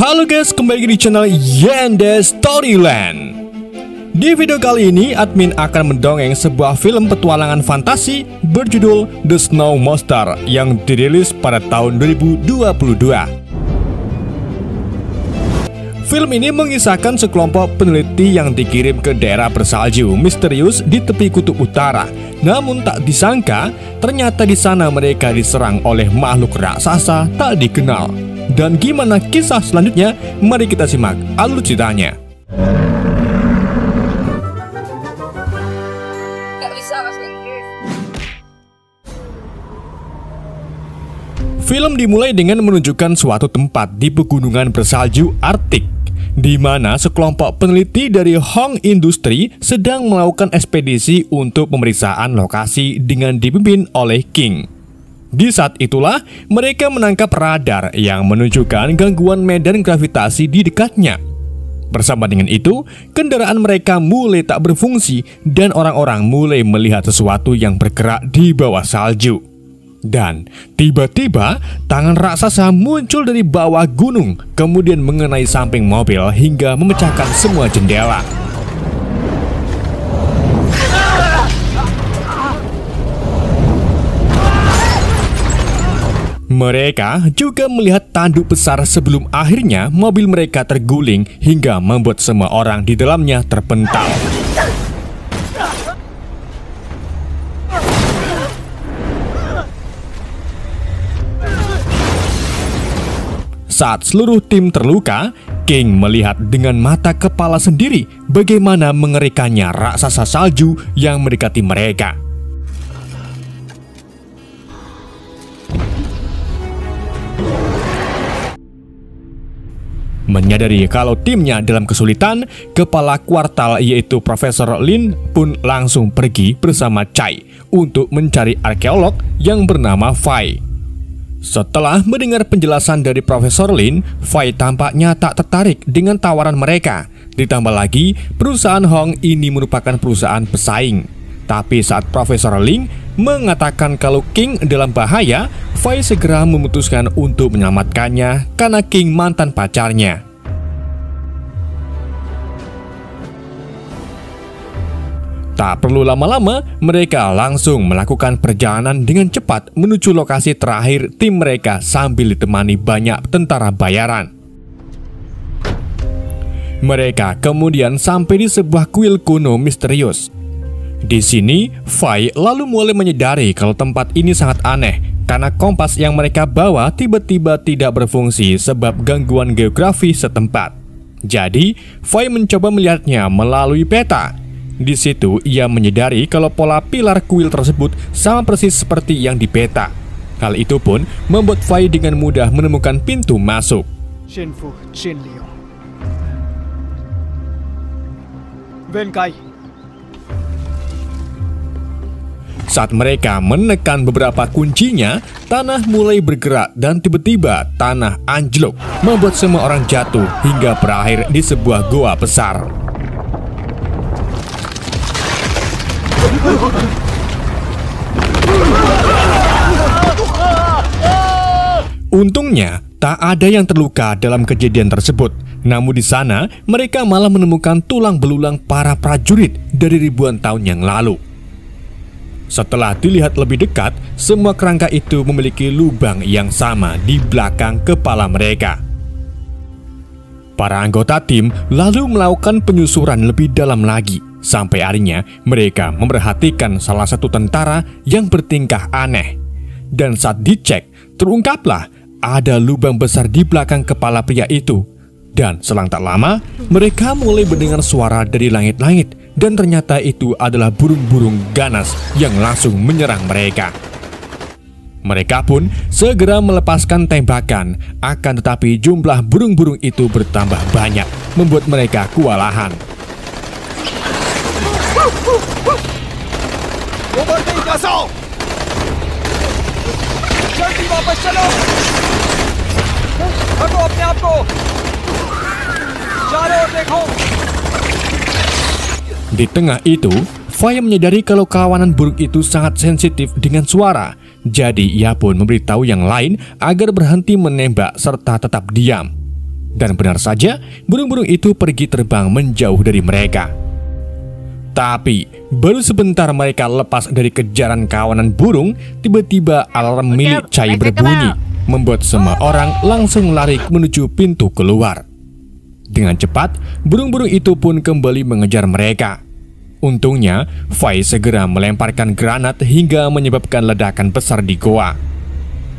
Halo guys, kembali lagi di channel Yende Storyland. Di video kali ini, admin akan mendongeng sebuah film petualangan fantasi berjudul The Snow Monster yang dirilis pada tahun 2022. Film ini mengisahkan sekelompok peneliti yang dikirim ke daerah bersalju misterius di tepi kutub utara. Namun tak disangka, ternyata di sana mereka diserang oleh makhluk raksasa tak dikenal. Dan gimana kisah selanjutnya? Mari kita simak alur ceritanya. Film dimulai dengan menunjukkan suatu tempat di pegunungan bersalju Arktik, di mana sekelompok peneliti dari Hong Industry sedang melakukan ekspedisi untuk pemeriksaan lokasi dengan dipimpin oleh King. Di saat itulah mereka menangkap radar yang menunjukkan gangguan medan gravitasi di dekatnya. Bersama dengan itu, kendaraan mereka mulai tak berfungsi dan orang-orang mulai melihat sesuatu yang bergerak di bawah salju. Dan tiba-tiba tangan raksasa muncul dari bawah gunung, kemudian mengenai samping mobil hingga memecahkan semua jendela. Mereka juga melihat tanduk besar sebelum akhirnya mobil mereka terguling hingga membuat semua orang di dalamnya terpental. Saat seluruh tim terluka, King melihat dengan mata kepala sendiri bagaimana mengerikannya raksasa salju yang mendekati mereka. Menyadari kalau timnya dalam kesulitan, kepala kuartal yaitu Profesor Lin pun langsung pergi bersama Chai untuk mencari arkeolog yang bernama Fai. Setelah mendengar penjelasan dari Profesor Lin, Fai tampaknya tak tertarik dengan tawaran mereka. Ditambah lagi, perusahaan Hong ini merupakan perusahaan pesaing. Tapi saat Profesor Lin mengatakan kalau King dalam bahaya, Fai segera memutuskan untuk menyelamatkannya karena King mantan pacarnya. Tak perlu lama-lama, mereka langsung melakukan perjalanan dengan cepat menuju lokasi terakhir tim mereka sambil ditemani banyak tentara bayaran. Mereka kemudian sampai di sebuah kuil kuno misterius. Di sini, Fai lalu mulai menyadari kalau tempat ini sangat aneh karena kompas yang mereka bawa tiba-tiba tidak berfungsi sebab gangguan geografi setempat. Jadi, Fai mencoba melihatnya melalui peta. Di situ, ia menyadari kalau pola pilar kuil tersebut sama persis seperti yang di peta. Hal itu pun membuat Fai dengan mudah menemukan pintu masuk. Shenfu Shenliu Wenkai. Saat mereka menekan beberapa kuncinya, tanah mulai bergerak dan tiba-tiba tanah anjlok, membuat semua orang jatuh hingga berakhir di sebuah goa besar. Untungnya, tak ada yang terluka dalam kejadian tersebut. Namun di sana, mereka malah menemukan tulang belulang para prajurit dari ribuan tahun yang lalu. Setelah dilihat lebih dekat, semua kerangka itu memiliki lubang yang sama di belakang kepala mereka. Para anggota tim lalu melakukan penyusuran lebih dalam lagi. Sampai akhirnya mereka memperhatikan salah satu tentara yang bertingkah aneh. Dan saat dicek, terungkaplah ada lubang besar di belakang kepala pria itu. Dan selang tak lama, mereka mulai mendengar suara dari langit-langit. Dan ternyata itu adalah burung-burung ganas yang langsung menyerang mereka. Mereka pun segera melepaskan tembakan. Akan tetapi jumlah burung-burung itu bertambah banyak, membuat mereka kewalahan. Di tengah itu, Fai menyadari kalau kawanan burung itu sangat sensitif dengan suara. Jadi ia pun memberitahu yang lain agar berhenti menembak serta tetap diam. Dan benar saja, burung-burung itu pergi terbang menjauh dari mereka. Tapi, baru sebentar mereka lepas dari kejaran kawanan burung, tiba-tiba alarm milik Chai berbunyi, membuat semua orang langsung lari menuju pintu keluar. Dengan cepat, burung-burung itu pun kembali mengejar mereka. Untungnya, Fai segera melemparkan granat hingga menyebabkan ledakan besar di goa.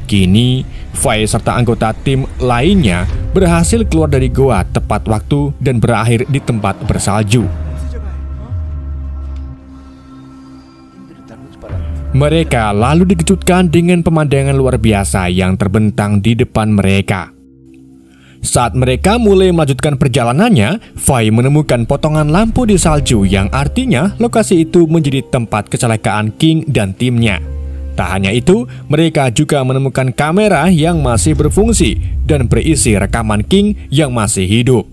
Kini, Fai serta anggota tim lainnya berhasil keluar dari goa tepat waktu dan berakhir di tempat bersalju. Mereka lalu dikejutkan dengan pemandangan luar biasa yang terbentang di depan mereka. Saat mereka mulai melanjutkan perjalanannya, Fai menemukan potongan lampu di salju yang artinya lokasi itu menjadi tempat kecelakaan King dan timnya. Tak hanya itu, mereka juga menemukan kamera yang masih berfungsi dan berisi rekaman King yang masih hidup.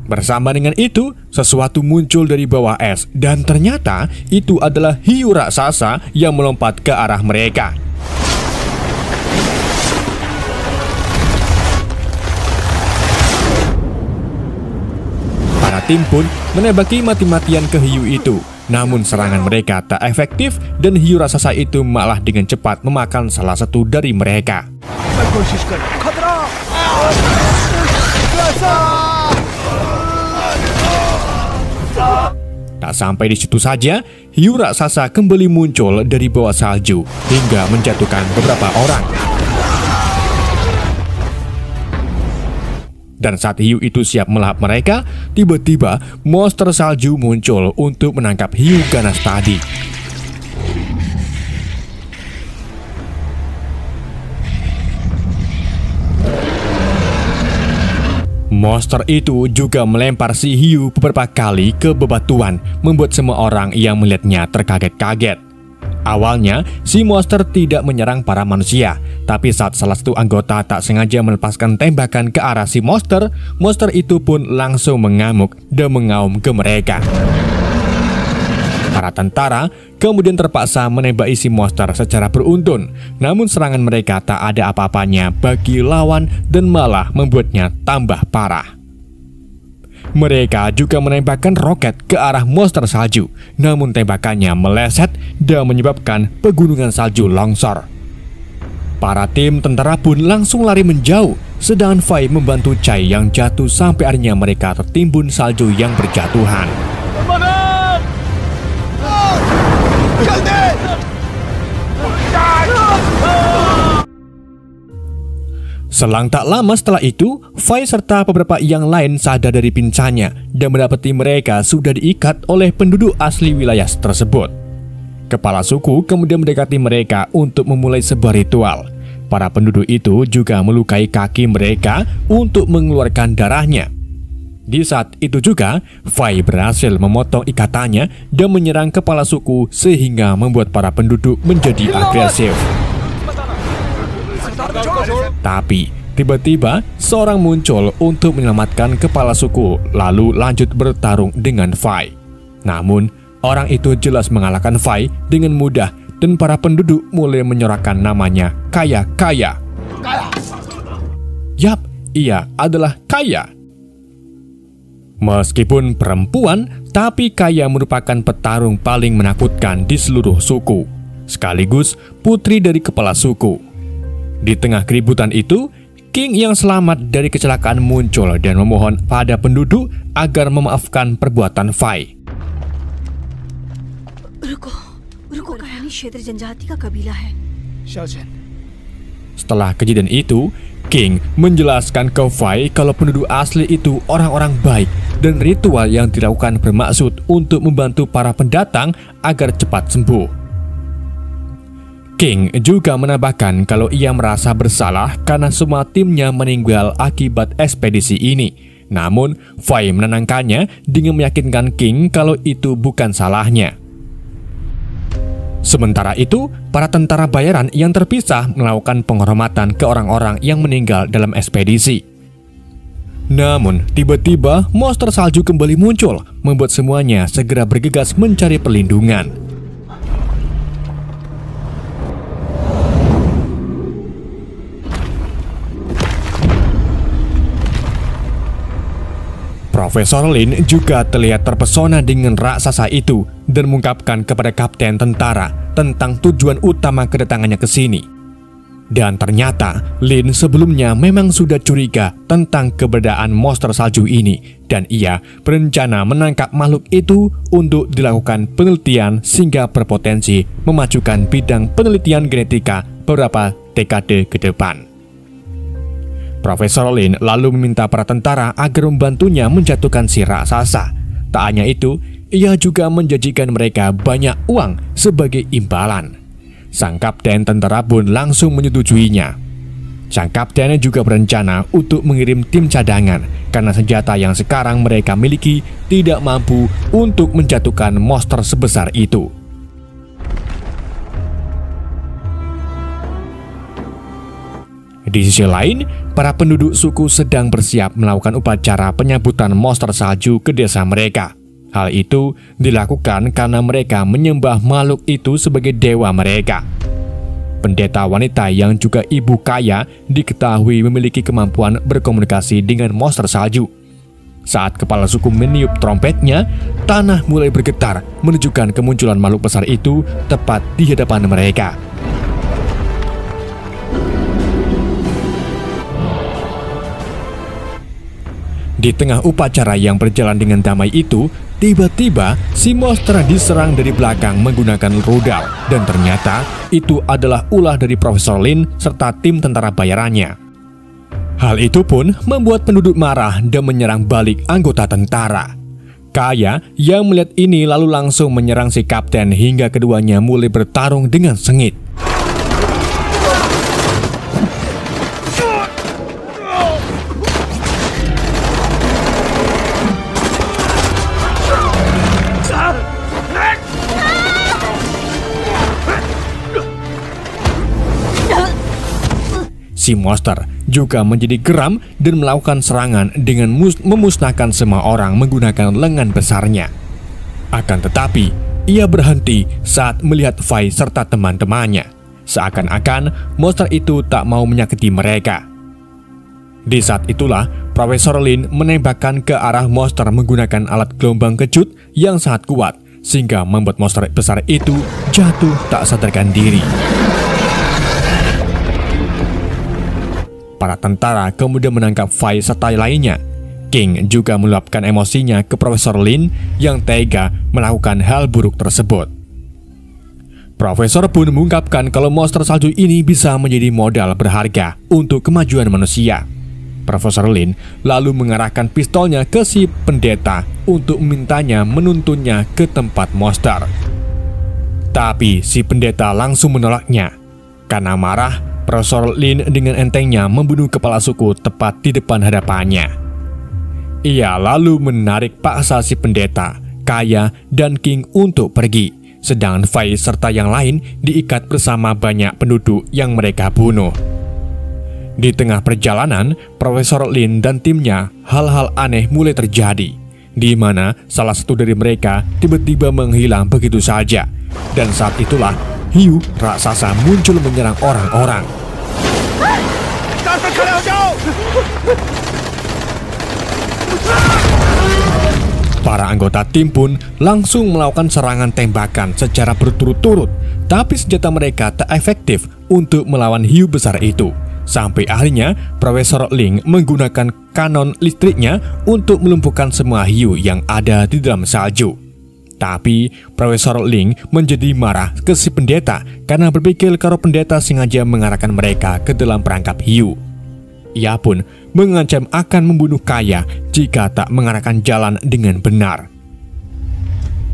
Bersama dengan itu, sesuatu muncul dari bawah es dan ternyata itu adalah hiu raksasa yang melompat ke arah mereka. Para tim pun menembaki mati-matian ke hiu itu. Namun serangan mereka tak efektif dan hiu raksasa itu malah dengan cepat memakan salah satu dari mereka. Tak sampai di situ saja, hiu raksasa kembali muncul dari bawah salju hingga menjatuhkan beberapa orang. Dan saat hiu itu siap melahap mereka, tiba-tiba monster salju muncul untuk menangkap hiu ganas tadi. Monster itu juga melempar si hiu beberapa kali ke bebatuan, membuat semua orang yang melihatnya terkaget-kaget. Awalnya, si monster tidak menyerang para manusia, tapi saat salah satu anggota tak sengaja melepaskan tembakan ke arah si monster, monster itu pun langsung mengamuk dan mengaum ke mereka. Para tentara kemudian terpaksa menembaki si monster secara beruntun, namun serangan mereka tak ada apa-apanya bagi lawan dan malah membuatnya tambah parah. Mereka juga menembakkan roket ke arah monster salju, namun tembakannya meleset dan menyebabkan pegunungan salju longsor. Para tim tentara pun langsung lari menjauh, sedangkan Fai membantu Chai yang jatuh sampai akhirnya mereka tertimbun salju yang berjatuhan. Selang tak lama setelah itu, Fai serta beberapa yang lain sadar dari pincannya dan mendapati mereka sudah diikat oleh penduduk asli wilayah tersebut. Kepala suku kemudian mendekati mereka untuk memulai sebuah ritual. Para penduduk itu juga melukai kaki mereka untuk mengeluarkan darahnya. Di saat itu juga, Fai berhasil memotong ikatannya dan menyerang kepala suku sehingga membuat para penduduk menjadi agresif. Tapi, tiba-tiba seorang muncul untuk menyelamatkan kepala suku lalu lanjut bertarung dengan Fai. Namun, orang itu jelas mengalahkan Fai dengan mudah dan para penduduk mulai menyorakan namanya Kaya. Yap, ia adalah Kaya. Meskipun perempuan, tapi Kaya merupakan petarung paling menakutkan di seluruh suku, sekaligus putri dari kepala suku. Di tengah keributan itu, King yang selamat dari kecelakaan muncul dan memohon pada penduduk agar memaafkan perbuatan Fai. रुको कहानी क्षेत्र जनजाति का कबीला है। Setelah kejadian itu, King menjelaskan ke Fai kalau penduduk asli itu orang-orang baik dan ritual yang dilakukan bermaksud untuk membantu para pendatang agar cepat sembuh. King juga menambahkan kalau ia merasa bersalah karena semua timnya meninggal akibat ekspedisi ini. Namun, Fai menenangkannya dengan meyakinkan King kalau itu bukan salahnya. Sementara itu, para tentara bayaran yang terpisah melakukan penghormatan ke orang-orang yang meninggal dalam ekspedisi. Namun, tiba-tiba monster salju kembali muncul, membuat semuanya segera bergegas mencari perlindungan. Profesor Lin juga terlihat terpesona dengan raksasa itu dan mengungkapkan kepada kapten tentara tentang tujuan utama kedatangannya ke sini. Dan ternyata Lin sebelumnya memang sudah curiga tentang keberadaan monster salju ini dan ia berencana menangkap makhluk itu untuk dilakukan penelitian sehingga berpotensi memajukan bidang penelitian genetika beberapa dekade ke depan. Profesor Lin lalu meminta para tentara agar membantunya menjatuhkan si raksasa. Tak hanya itu, ia juga menjanjikan mereka banyak uang sebagai imbalan. Sang kapten tentara pun langsung menyetujuinya. Sang kapten juga berencana untuk mengirim tim cadangan karena senjata yang sekarang mereka miliki tidak mampu untuk menjatuhkan monster sebesar itu. Di sisi lain, para penduduk suku sedang bersiap melakukan upacara penyambutan monster salju ke desa mereka. Hal itu dilakukan karena mereka menyembah makhluk itu sebagai dewa mereka. Pendeta wanita yang juga ibu kaya diketahui memiliki kemampuan berkomunikasi dengan monster salju. Saat kepala suku meniup trompetnya, tanah mulai bergetar menunjukkan kemunculan makhluk besar itu tepat di hadapan mereka. Di tengah upacara yang berjalan dengan damai itu, tiba-tiba si monster diserang dari belakang menggunakan rudal dan ternyata itu adalah ulah dari Profesor Lin serta tim tentara bayarannya. Hal itu pun membuat penduduk marah dan menyerang balik anggota tentara. Kaya yang melihat ini lalu langsung menyerang si kapten hingga keduanya mulai bertarung dengan sengit. Si monster juga menjadi geram dan melakukan serangan dengan memusnahkan semua orang menggunakan lengan besarnya. Akan tetapi, ia berhenti saat melihat Fai serta teman-temannya. Seakan-akan monster itu tak mau menyakiti mereka. Di saat itulah, Profesor Lin menembakkan ke arah monster menggunakan alat gelombang kejut yang sangat kuat, sehingga membuat monster besar itu jatuh tak sadarkan diri. Para tentara kemudian menangkap Fai serta lainnya. King juga meluapkan emosinya ke Profesor Lin yang tega melakukan hal buruk tersebut. Profesor pun mengungkapkan kalau monster salju ini bisa menjadi modal berharga untuk kemajuan manusia. Profesor Lin lalu mengarahkan pistolnya ke si pendeta untuk memintanya menuntunnya ke tempat monster. Tapi si pendeta langsung menolaknya. Karena marah, Profesor Lin dengan entengnya membunuh kepala suku tepat di depan hadapannya. Ia lalu menarik paksa si pendeta, Kaya, dan King untuk pergi, sedangkan Fai serta yang lain diikat bersama banyak penduduk yang mereka bunuh. Di tengah perjalanan, Profesor Lin dan timnya hal-hal aneh mulai terjadi, di mana salah satu dari mereka tiba-tiba menghilang begitu saja, dan saat itulah hiu raksasa muncul menyerang orang-orang. Para anggota tim pun langsung melakukan serangan tembakan secara berturut-turut, tapi senjata mereka tak efektif untuk melawan hiu besar itu. Sampai akhirnya Profesor Ling menggunakan kanon listriknya untuk melumpuhkan semua hiu yang ada di dalam salju. Tapi Profesor Ling menjadi marah ke si pendeta karena berpikir kalau pendeta sengaja mengarahkan mereka ke dalam perangkap hiu. Ia pun mengancam akan membunuh Kaya jika tak mengarahkan jalan dengan benar.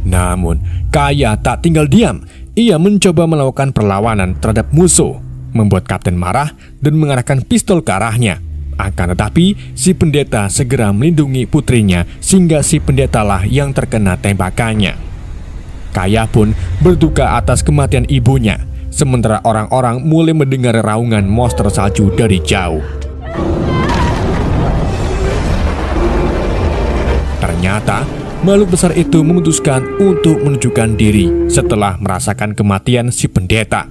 Namun Kaya tak tinggal diam. Ia mencoba melakukan perlawanan terhadap musuh, membuat kapten marah dan mengarahkan pistol ke arahnya. Akan tetapi si pendeta segera melindungi putrinya sehingga si pendetalah yang terkena tembakannya. Kaya pun berduka atas kematian ibunya, sementara orang-orang mulai mendengar raungan monster salju dari jauh. Ternyata makhluk besar itu memutuskan untuk menunjukkan diri setelah merasakan kematian si pendeta.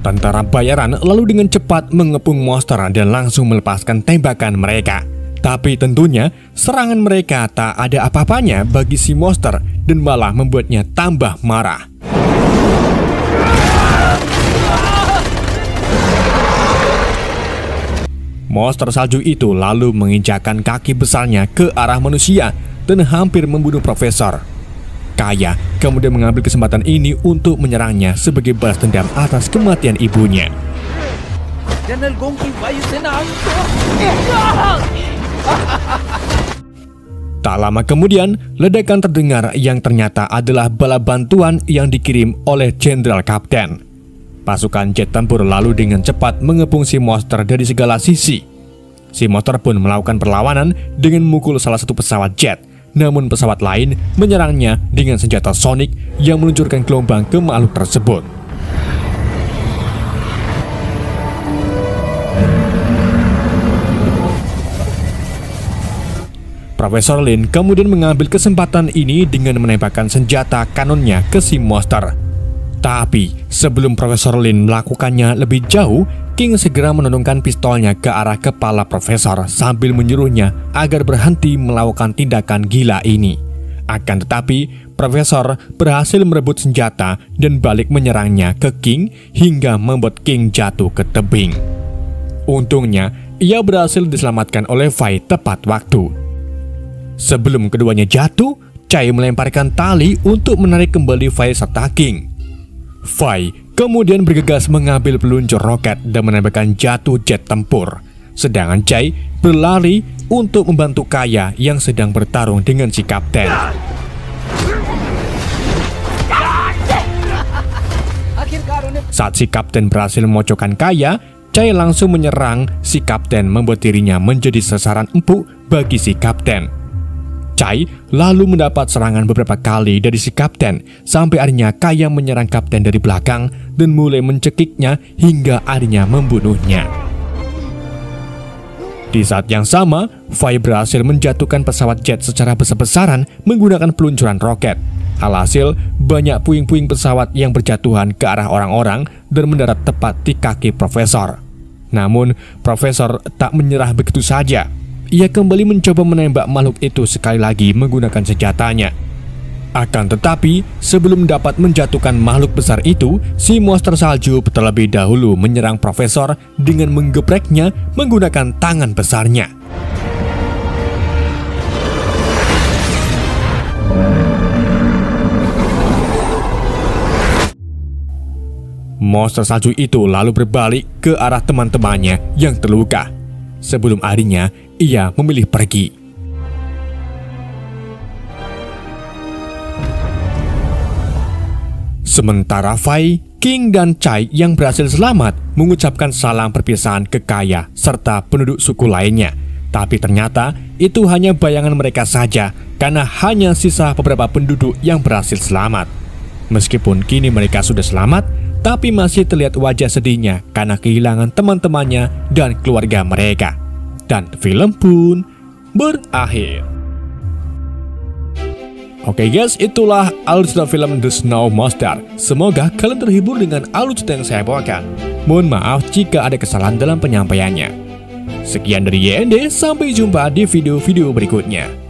Tentara bayaran lalu dengan cepat mengepung monster dan langsung melepaskan tembakan mereka. Tapi tentunya serangan mereka tak ada apa-apanya bagi si monster dan malah membuatnya tambah marah. Monster salju itu lalu menginjakkan kaki besarnya ke arah manusia dan hampir membunuh Profesor. Kaya kemudian mengambil kesempatan ini untuk menyerangnya sebagai balas dendam atas kematian ibunya. Tak lama kemudian, ledakan terdengar yang ternyata adalah bala bantuan yang dikirim oleh Jenderal Kapten. Pasukan jet tempur lalu dengan cepat mengepung si monster dari segala sisi. Si monster pun melakukan perlawanan dengan memukul salah satu pesawat jet. Namun pesawat lain menyerangnya dengan senjata sonik yang meluncurkan gelombang ke makhluk tersebut. Profesor Lin kemudian mengambil kesempatan ini dengan menembakkan senjata kanonnya ke si monster. Tapi sebelum Profesor Lin melakukannya lebih jauh, King segera menodongkan pistolnya ke arah kepala Profesor sambil menyuruhnya agar berhenti melakukan tindakan gila ini. Akan tetapi, Profesor berhasil merebut senjata dan balik menyerangnya ke King hingga membuat King jatuh ke tebing. Untungnya, ia berhasil diselamatkan oleh Fai tepat waktu. Sebelum keduanya jatuh, Chai melemparkan tali untuk menarik kembali Fai serta King. Fai kemudian bergegas mengambil peluncur roket dan menembakkan jatuh jet tempur. Sedangkan Chai berlari untuk membantu Kaya yang sedang bertarung dengan si kapten. Saat si kapten berhasil memojokkan Kaya, Chai langsung menyerang si kapten membuat dirinya menjadi sasaran empuk bagi si kapten. Chai lalu mendapat serangan beberapa kali dari si kapten sampai akhirnya Kaya menyerang kapten dari belakang dan mulai mencekiknya hingga akhirnya membunuhnya. Di saat yang sama, Fai berhasil menjatuhkan pesawat jet secara besar-besaran menggunakan peluncuran roket. Alhasil, banyak puing-puing pesawat yang berjatuhan ke arah orang-orang dan mendarat tepat di kaki Profesor. Namun, Profesor tak menyerah begitu saja. Ia kembali mencoba menembak makhluk itu sekali lagi menggunakan senjatanya. Akan tetapi, sebelum dapat menjatuhkan makhluk besar itu, si monster salju terlebih dahulu menyerang Profesor dengan menggebreknya menggunakan tangan besarnya. Monster salju itu lalu berbalik ke arah teman-temannya yang terluka. Sebelum akhirnya ia memilih pergi. Sementara Fai, King dan Chai yang berhasil selamat mengucapkan salam perpisahan ke Kaya serta penduduk suku lainnya. Tapi ternyata itu hanya bayangan mereka saja karena hanya sisa beberapa penduduk yang berhasil selamat. Meskipun kini mereka sudah selamat, tapi masih terlihat wajah sedihnya karena kehilangan teman-temannya dan keluarga mereka. Dan film pun berakhir. Oke guys, itulah alur cerita film The Snow Monster. Semoga kalian terhibur dengan alur cerita yang saya bawakan. Mohon maaf jika ada kesalahan dalam penyampaiannya. Sekian dari YND, sampai jumpa di video-video berikutnya.